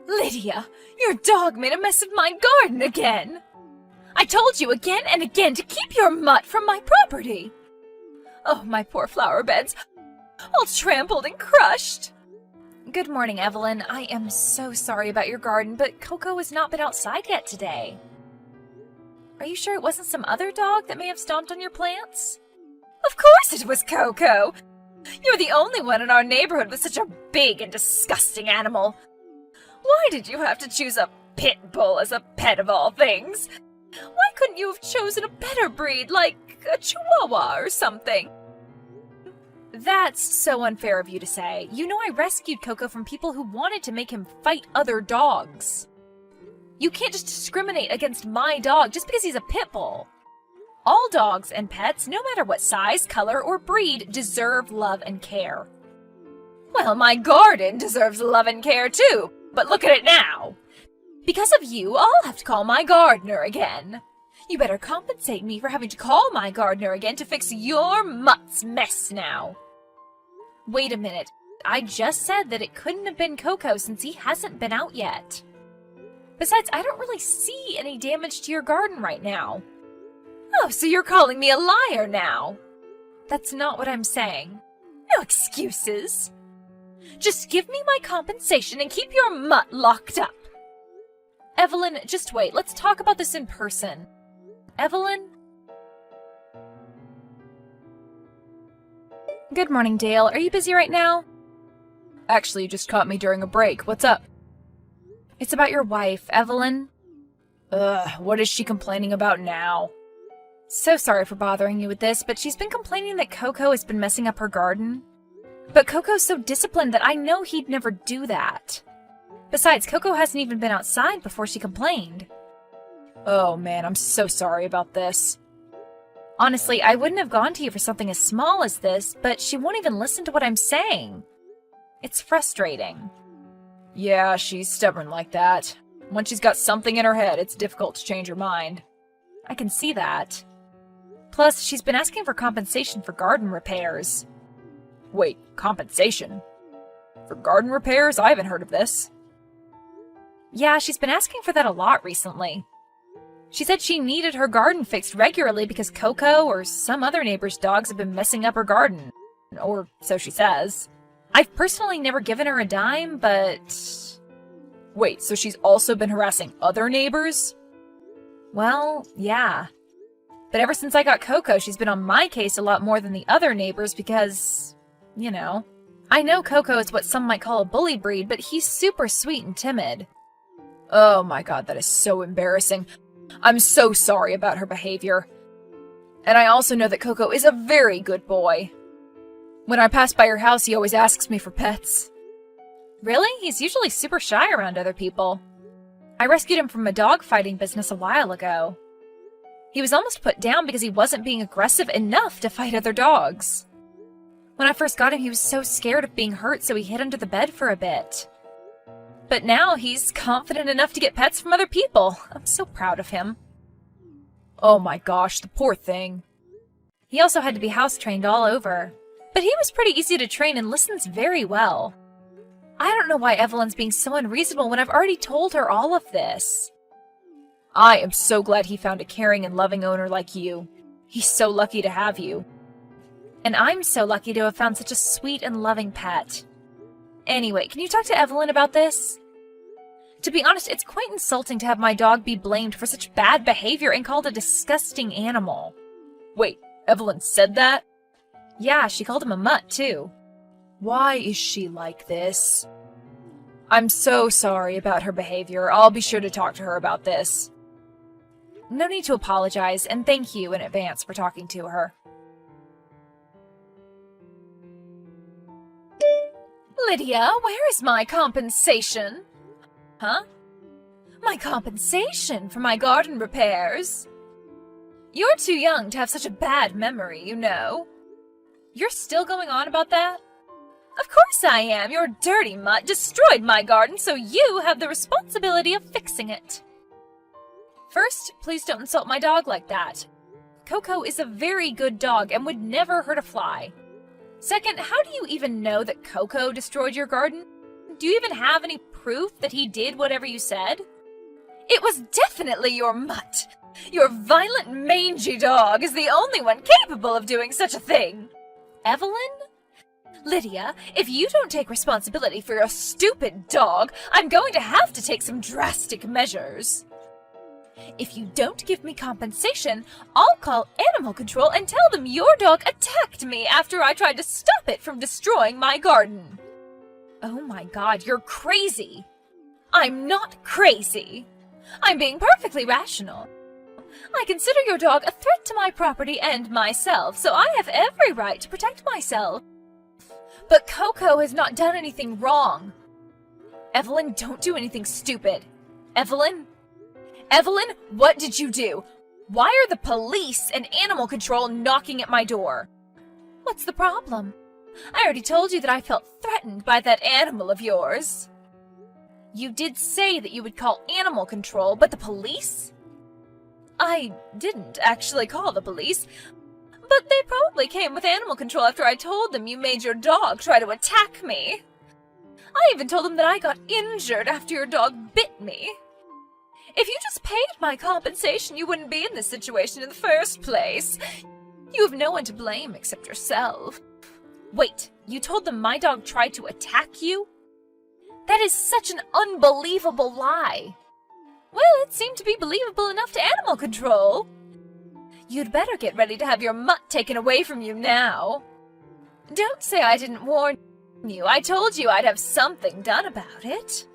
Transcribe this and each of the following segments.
Lydia, your dog made a mess of my garden again! I told you again and again to keep your mutt from my property! Oh, my poor flower beds, all trampled and crushed! Good morning, Evelyn. I am so sorry about your garden, but Coco has not been outside yet today. Are you sure it wasn't some other dog that may have stomped on your plants? Of course it was Coco! You're the only one in our neighborhood with such a big and disgusting animal. Why did you have to choose a pit bull as a pet of all things? Why couldn't you have chosen a better breed, like a Chihuahua or something? That's so unfair of you to say. You know I rescued Coco from people who wanted to make him fight other dogs. You can't just discriminate against my dog just because he's a pit bull. All dogs and pets, no matter what size, color, or breed, deserve love and care. Well, my garden deserves love and care too, but look at it now. Because of you, I'll have to call my gardener again. You better compensate me for having to call my gardener again to fix your mutt's mess now. Wait a minute. I just said that it couldn't have been Coco since he hasn't been out yet. Besides, I don't really see any damage to your garden right now. Oh, so you're calling me a liar now? That's not what I'm saying. No excuses. Just give me my compensation and keep your mutt locked up. Evelyn, just wait. Let's talk about this in person. Evelyn? Good morning, Dale. Are you busy right now? Actually, you just caught me during a break. What's up? It's about your wife, Evelyn. What is she complaining about now? So sorry for bothering you with this, but she's been complaining that Coco has been messing up her garden. But Coco's so disciplined that I know he'd never do that. Besides, Coco hasn't even been outside before she complained. Oh man, I'm so sorry about this. Honestly, I wouldn't have gone to you for something as small as this, but she won't even listen to what I'm saying. It's frustrating. Yeah, she's stubborn like that. Once she's got something in her head, it's difficult to change her mind. I can see that. Plus, she's been asking for compensation for garden repairs. Wait, compensation? For garden repairs? I haven't heard of this. Yeah, she's been asking for that a lot recently. She said she needed her garden fixed regularly because Coco or some other neighbor's dogs have been messing up her garden. Or so she says. I've personally never given her a dime, but... Wait, so she's also been harassing other neighbors? Well, yeah. But ever since I got Coco, she's been on my case a lot more than the other neighbors because, you know. I know Coco is what some might call a bully breed, but he's super sweet and timid. Oh my god, that is so embarrassing. I'm so sorry about her behavior. And I also know that Coco is a very good boy. When I pass by your house, he always asks me for pets. Really? He's usually super shy around other people. I rescued him from a dog fighting business a while ago. He was almost put down because he wasn't being aggressive enough to fight other dogs. When I first got him, he was so scared of being hurt, so he hid under the bed for a bit. But now he's confident enough to get pets from other people. I'm so proud of him. Oh my gosh, the poor thing. He also had to be house-trained all over. But he was pretty easy to train and listens very well. I don't know why Evelyn's being so unreasonable when I've already told her all of this. I am so glad he found a caring and loving owner like you. He's so lucky to have you. And I'm so lucky to have found such a sweet and loving pet. Anyway, can you talk to Evelyn about this? To be honest, it's quite insulting to have my dog be blamed for such bad behavior and called a disgusting animal. Wait, Evelyn said that? Yeah, she called him a mutt, too. Why is she like this? I'm so sorry about her behavior. I'll be sure to talk to her about this. No need to apologize, and thank you in advance for talking to her. Lydia, where is my compensation? Huh? My compensation for my garden repairs? You're too young to have such a bad memory, you know. You're still going on about that? Of course I am. Your dirty mutt destroyed my garden, so you have the responsibility of fixing it. First, please don't insult my dog like that. Coco is a very good dog and would never hurt a fly. Second, how do you even know that Coco destroyed your garden? Do you even have any proof that he did whatever you said? It was definitely your mutt. Your violent, mangy dog is the only one capable of doing such a thing. Evelyn? Lydia, if you don't take responsibility for your stupid dog, I'm going to have to take some drastic measures. If you don't give me compensation, I'll call animal control and tell them your dog attacked me after I tried to stop it from destroying my garden. Oh my God, you're crazy. I'm not crazy. I'm being perfectly rational. I consider your dog a threat to my property and myself, so I have every right to protect myself. But Coco has not done anything wrong. Evelyn, don't do anything stupid. Evelyn? Evelyn, what did you do? Why are the police and animal control knocking at my door? What's the problem? I already told you that I felt threatened by that animal of yours. You did say that you would call animal control, but the police? I didn't actually call the police, but they probably came with animal control after I told them you made your dog try to attack me. I even told them that I got injured after your dog bit me. If you just paid my compensation, you wouldn't be in this situation in the first place. You have no one to blame except yourself. Wait, you told them my dog tried to attack you? That is such an unbelievable lie. Well, it seemed to be believable enough to animal control. You'd better get ready to have your mutt taken away from you now. Don't say I didn't warn you. I told you I'd have something done about it.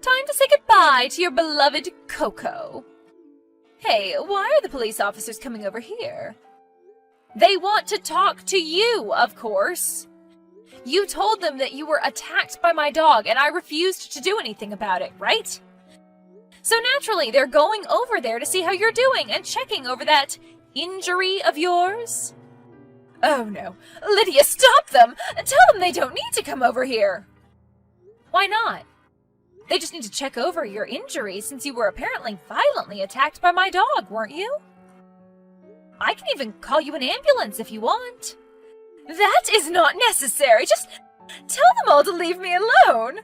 Time to say goodbye to your beloved Coco. Hey, why are the police officers coming over here? They want to talk to you, of course. You told them that you were attacked by my dog and I refused to do anything about it, right? So naturally, they're going over there to see how you're doing and checking over that injury of yours. Oh no. Lydia, stop them! Tell them they don't need to come over here. Why not? They just need to check over your injury since you were apparently violently attacked by my dog, weren't you? I can even call you an ambulance if you want. That is not necessary. Just tell them all to leave me alone.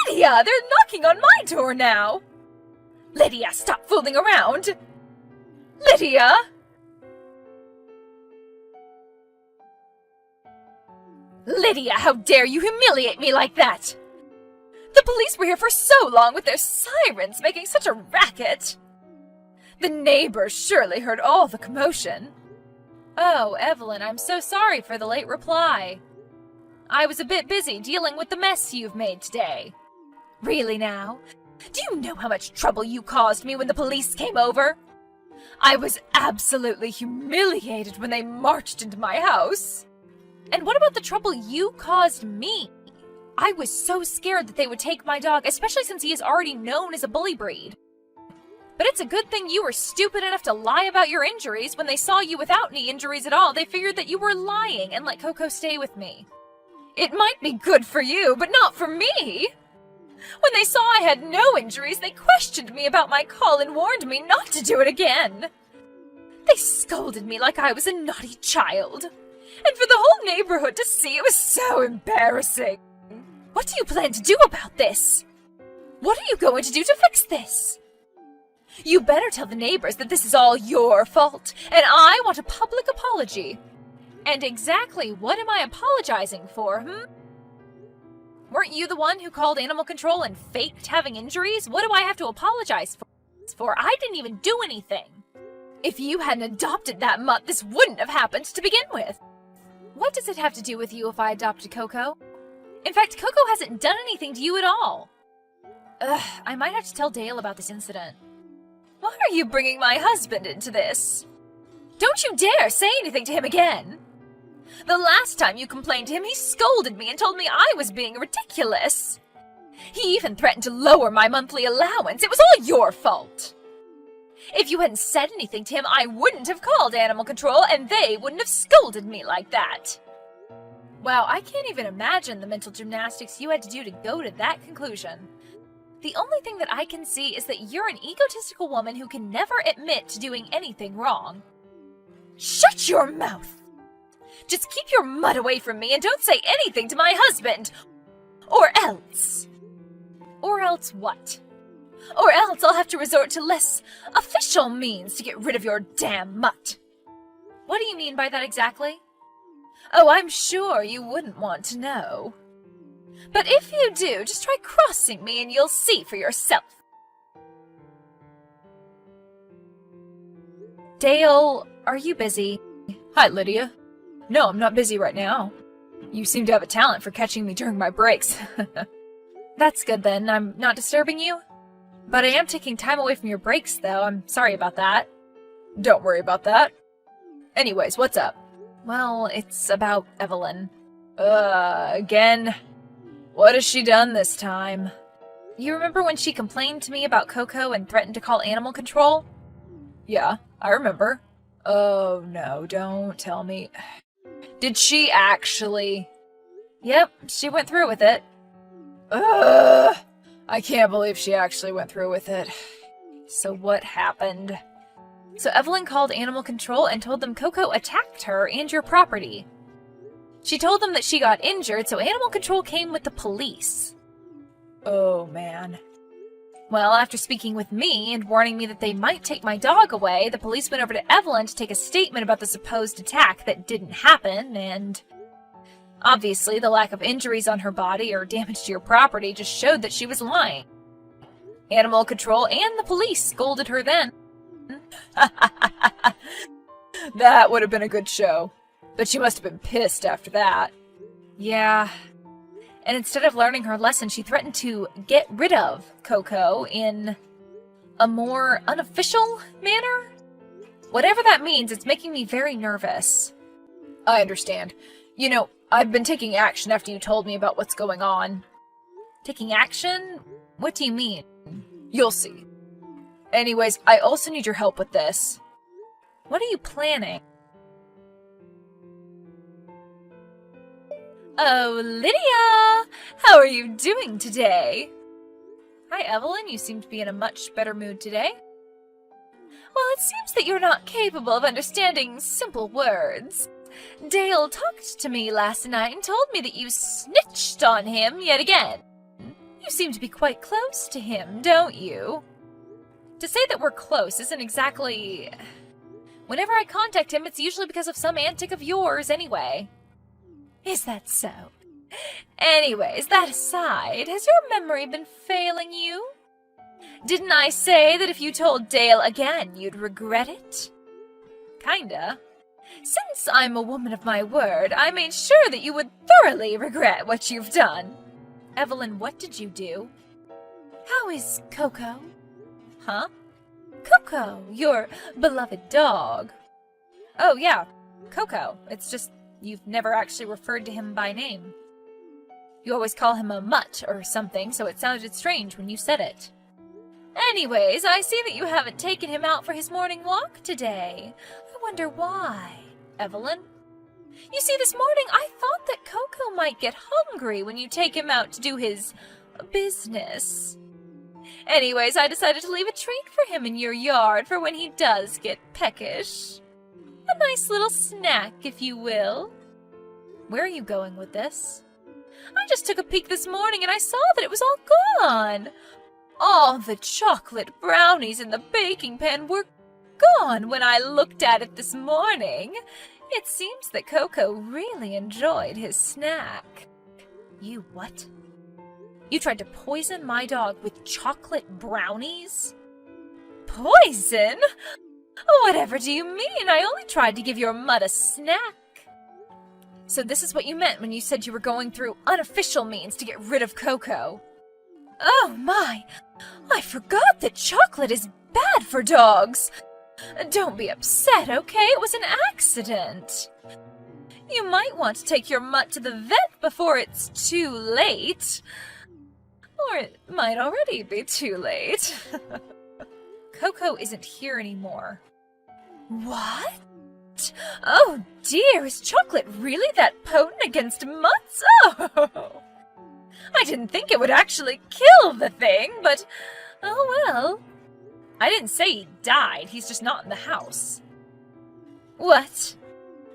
Lydia, they're knocking on my door now. Lydia, stop fooling around. Lydia! Lydia, how dare you humiliate me like that? The police were here for so long with their sirens making such a racket. The neighbors surely heard all the commotion. Oh, Evelyn, I'm so sorry for the late reply. I was a bit busy dealing with the mess you've made today. Really now? Do you know how much trouble you caused me when the police came over? I was absolutely humiliated when they marched into my house. And what about the trouble you caused me? I was so scared that they would take my dog, especially since he is already known as a bully breed. But it's a good thing you were stupid enough to lie about your injuries. When they saw you without any injuries at all, they figured that you were lying and let Coco stay with me. It might be good for you, but not for me. When they saw I had no injuries, they questioned me about my call and warned me not to do it again. They scolded me like I was a naughty child. And for the whole neighborhood to see, it was so embarrassing. What do you plan to do about this? What are you going to do to fix this? You better tell the neighbors that this is all your fault, and I want a public apology. And exactly what am I apologizing for, Weren't you the one who called animal control and faked having injuries? What do I have to apologize for? I didn't even do anything. If you hadn't adopted that mutt, this wouldn't have happened to begin with. What does it have to do with you if I adopted Coco? In fact, Coco hasn't done anything to you at all. I might have to tell Dale about this incident. Why are you bringing my husband into this? Don't you dare say anything to him again. The last time you complained to him, he scolded me and told me I was being ridiculous. He even threatened to lower my monthly allowance. It was all your fault. If you hadn't said anything to him, I wouldn't have called animal control, and they wouldn't have scolded me like that. Wow, I can't even imagine the mental gymnastics you had to do to go to that conclusion. The only thing that I can see is that you're an egotistical woman who can never admit to doing anything wrong. Shut your mouth! Just keep your mutt away from me and don't say anything to my husband! Or else! Or else what? Or else I'll have to resort to less official means to get rid of your damn mutt. What do you mean by that exactly? Oh, I'm sure you wouldn't want to know. But if you do, just try crossing me and you'll see for yourself. Dale, are you busy? Hi, Lydia. No, I'm not busy right now. You seem to have a talent for catching me during my breaks. That's good then, I'm not disturbing you? But I am taking time away from your breaks, though. I'm sorry about that. Don't worry about that. Anyways, what's up? Well, it's about Evelyn. Again? What has she done this time? You remember when she complained to me about Coco and threatened to call animal control? Yeah, I remember. Oh no, don't tell me. Did she actually? Yep, she went through with it. Ugh! I can't believe she actually went through with it. So what happened? So Evelyn called animal control and told them Coco attacked her and your property. She told them that she got injured, so animal control came with the police. Oh, man. Well, after speaking with me and warning me that they might take my dog away, the police went over to Evelyn to take a statement about the supposed attack that didn't happen, and obviously the lack of injuries on her body or damage to your property just showed that she was lying. Animal control and the police scolded her then. That would have been a good show. But she must have been pissed after that. Yeah. And instead of learning her lesson, she threatened to get rid of Coco in a more unofficial manner? Whatever that means, it's making me very nervous. I understand. You know, I've been taking action after you told me about what's going on. Taking action? What do you mean? You'll see. Anyways, I also need your help with this. What are you planning? Oh, Lydia! How are you doing today? Hi, Evelyn. You seem to be in a much better mood today. Well, it seems that you're not capable of understanding simple words. Dale talked to me last night and told me that you snitched on him yet again. You seem to be quite close to him, don't you? To say that we're close isn't exactly... Whenever I contact him, it's usually because of some antic of yours anyway. Is that so? Anyways, that aside, has your memory been failing you? Didn't I say that if you told Dale again, you'd regret it? Kinda. Since I'm a woman of my word, I made sure that you would thoroughly regret what you've done. Evelyn, what did you do? How is Coco? Huh? Coco, your beloved dog. Oh, yeah, Coco. It's just you've never actually referred to him by name. You always call him a mutt or something, so it sounded strange when you said it. Anyways, I see that you haven't taken him out for his morning walk today. I wonder why, Evelyn. You see, this morning I thought that Coco might get hungry when you take him out to do his business. Anyways, I decided to leave a treat for him in your yard for when he does get peckish. A nice little snack, if you will. Where are you going with this? I just took a peek this morning and I saw that it was all gone. All the chocolate brownies in the baking pan were gone when I looked at it this morning. It seems that Coco really enjoyed his snack. You what? You tried to poison my dog with chocolate brownies? Poison? Whatever do you mean? I only tried to give your mutt a snack. So this is what you meant when you said you were going through unofficial means to get rid of Coco. Oh my! I forgot that chocolate is bad for dogs. Don't be upset, okay? It was an accident. You might want to take your mutt to the vet before it's too late. Or it might already be too late. Coco isn't here anymore. What? Oh dear, is chocolate really that potent against mutts? Oh! I didn't think it would actually kill the thing, but oh well. I didn't say he died, he's just not in the house. What?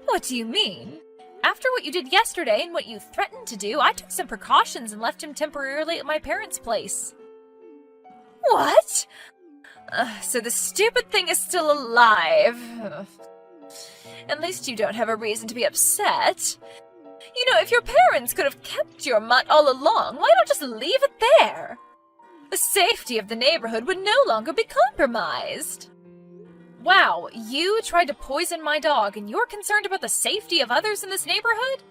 What do you mean? After what you did yesterday and what you threatened to do, I took some precautions and left him temporarily at my parents' place. What? So the stupid thing is still alive. At least you don't have a reason to be upset. You know, if your parents could have kept your mutt all along, why not just leave it there? The safety of the neighborhood would no longer be compromised. Wow, you tried to poison my dog and you're concerned about the safety of others in this neighborhood?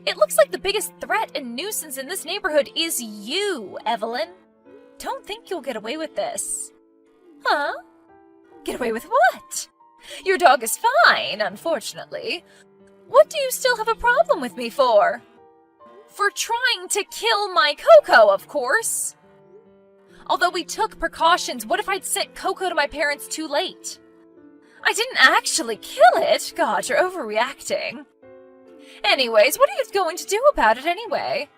It looks like the biggest threat and nuisance in this neighborhood is you, Evelyn. Don't think you'll get away with this. Huh? Get away with what? Your dog is fine, unfortunately. What do you still have a problem with me for? For trying to kill my Coco, of course. Although we took precautions, what if I'd sent Coco to my parents too late? I didn't actually kill it. God, you're overreacting. Anyways, what are you going to do about it anyway?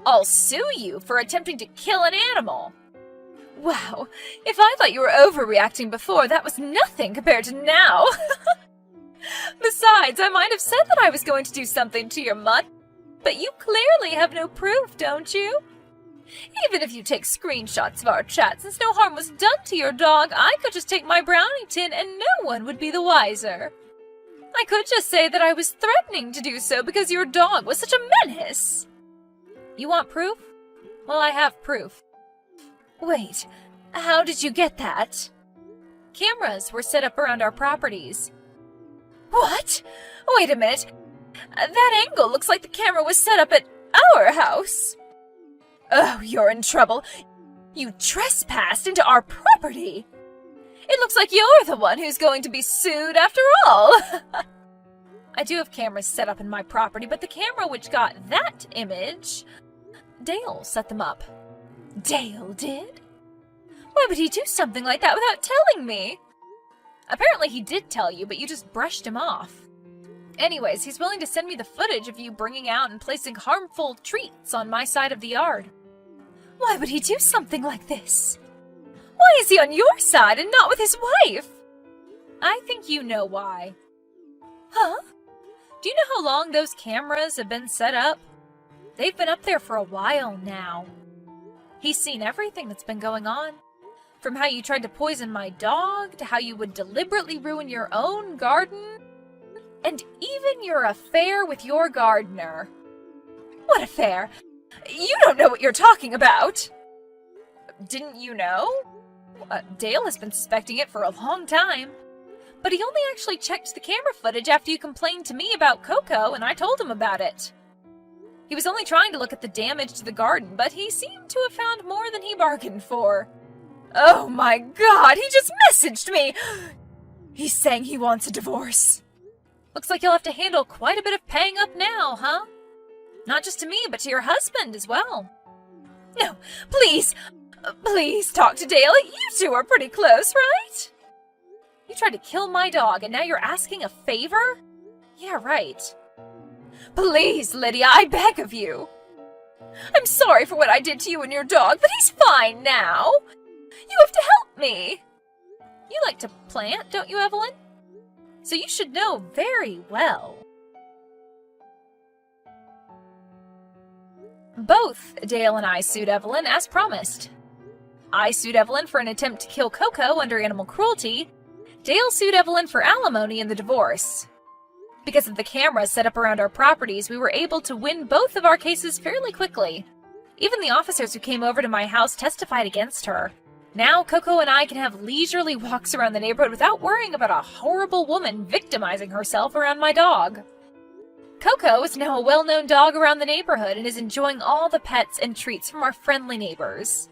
I'll sue you for attempting to kill an animal. Wow, if I thought you were overreacting before, that was nothing compared to now. Besides, I might have said that I was going to do something to your mutt, but you clearly have no proof, don't you? Even if you take screenshots of our chat, since no harm was done to your dog, I could just take my brownie tin and no one would be the wiser. I could just say that I was threatening to do so because your dog was such a menace. You want proof? Well, I have proof. Wait, how did you get that? Cameras were set up around our properties. What? Wait a minute. That angle looks like the camera was set up at our house. Oh, you're in trouble. You trespassed into our property. It looks like you're the one who's going to be sued after all. I do have cameras set up in my property, but the camera which got that image, Dale set them up. Dale did? Why would he do something like that without telling me? Apparently he did tell you, but you just brushed him off. Anyways, he's willing to send me the footage of you bringing out and placing harmful treats on my side of the yard. Why would he do something like this? Why is he on your side and not with his wife? I think you know why. Huh? Do you know how long those cameras have been set up? They've been up there for a while now. He's seen everything that's been going on. From how you tried to poison my dog, to how you would deliberately ruin your own garden, and even your affair with your gardener. What affair? You don't know what you're talking about. Didn't you know? Dale has been suspecting it for a long time. But he only actually checked the camera footage after you complained to me about Coco, and I told him about it. He was only trying to look at the damage to the garden, but he seemed to have found more than he bargained for. Oh my God, he just messaged me! He's saying he wants a divorce. Looks like you'll have to handle quite a bit of paying up now, huh? Not just to me, but to your husband as well. No, please, please talk to Dale. You two are pretty close, right? You tried to kill my dog, and now you're asking a favor? Yeah, right. Please, Lydia, I beg of you. I'm sorry for what I did to you and your dog, but he's fine now. You have to help me. You like to plant, don't you, Evelyn? So you should know very well. Both Dale and I sued Evelyn as promised. I sued Evelyn for an attempt to kill Coco under animal cruelty. Dale sued Evelyn for alimony in the divorce. Because of the cameras set up around our properties, we were able to win both of our cases fairly quickly. Even the officers who came over to my house testified against her. Now Coco and I can have leisurely walks around the neighborhood without worrying about a horrible woman victimizing herself around my dog. Coco is now a well-known dog around the neighborhood and is enjoying all the pets and treats from our friendly neighbors.